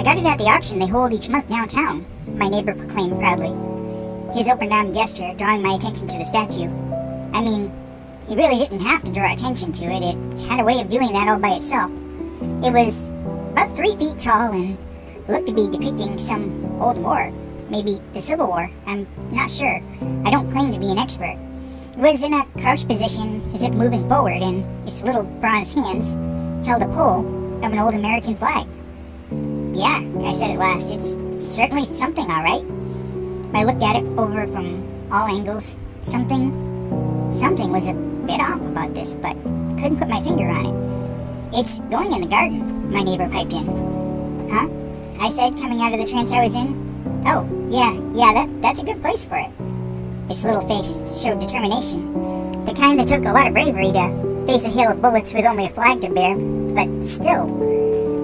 got it at the auction they hold each month downtown, my neighbor proclaimed proudly, his open-armed gesture drawing my attention to the statue. I mean, he really didn't have to draw attention to it. It had a way of doing that all by itself. It was about 3 feet tall and looked to be depicting some old war. Maybe the Civil War. I'm not sure. I don't claim to be an expert. It was in a crouched position as if moving forward, and its little bronze hands held a pole of an old American flag. Yeah, I said at last, it's certainly something, all right. I looked at it over from all angles. Something was a bit off about this, but couldn't put my finger on it. It's going in the garden, my neighbor piped in. Huh? I said, coming out of the trance I was in. Oh, yeah, that's a good place for it. Its little face showed determination. The kind that took a lot of bravery to face a hail of bullets with only a flag to bear. But still,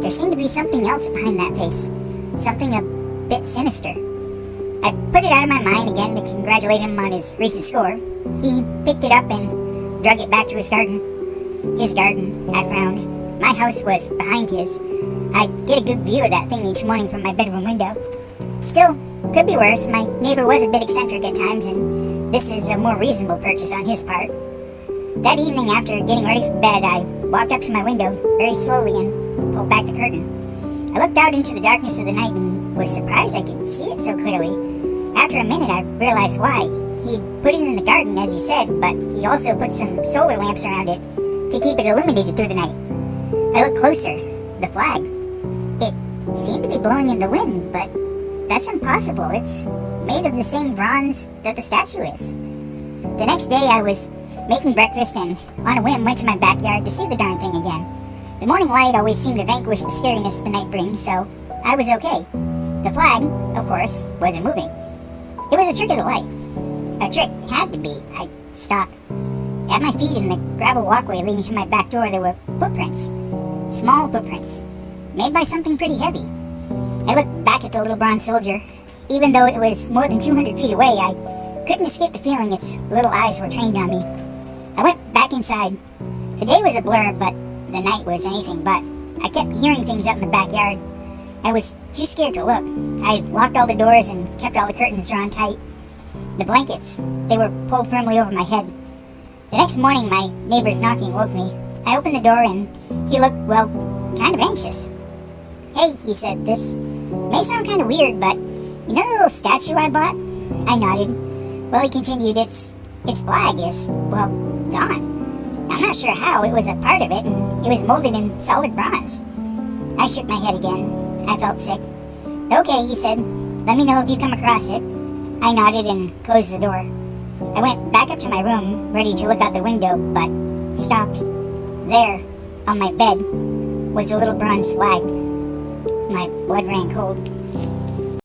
there seemed to be something else behind that face. Something a bit sinister. I put it out of my mind again to congratulate him on his recent score. He picked it up and drug it back to his garden. His garden, I frowned. My house was behind his. I'd get a good view of that thing each morning from my bedroom window. Still, could be worse. My neighbor was a bit eccentric at times, and this is a more reasonable purchase on his part. That evening, after getting ready for bed, I walked up to my window very slowly and pulled back the curtain. I looked out into the darkness of the night and was surprised I could see it so clearly. After a minute, I realized why. He'd put it in the garden, as he said, but he also put some solar lamps around it to keep it illuminated through the night. I looked closer. The flag. It seemed to be blowing in the wind, but that's impossible. It's made of the same bronze that the statue is. The next day I was making breakfast and on a whim went to my backyard to see the darn thing again. The morning light always seemed to vanquish the scariness the night brings, so I was okay. The flag, of course, wasn't moving. It was a trick of the light. A trick had to be. I stopped. At my feet in the gravel walkway leading to my back door there were footprints. Small footprints, made by something pretty heavy. I looked back at the little bronze soldier. Even though it was more than 200 feet away, I couldn't escape the feeling its little eyes were trained on me. I went back inside. The day was a blur, but the night was anything but. I kept hearing things out in the backyard. I was too scared to look. I locked all the doors and kept all the curtains drawn tight. The blankets, they were pulled firmly over my head. The next morning, my neighbor's knocking woke me. I opened the door and he looked, well, kind of anxious. Hey, he said, this may sound kind of weird, but you know the little statue I bought? I nodded. Well, he continued, its flag is, well, gone. I'm not sure how. It was a part of it, and it was molded in solid bronze. I shook my head again. I felt sick. Okay, he said, let me know if you come across it. I nodded and closed the door. I went back up to my room, ready to look out the window, but stopped. There, on my bed, was a little bronze flag. My blood ran cold.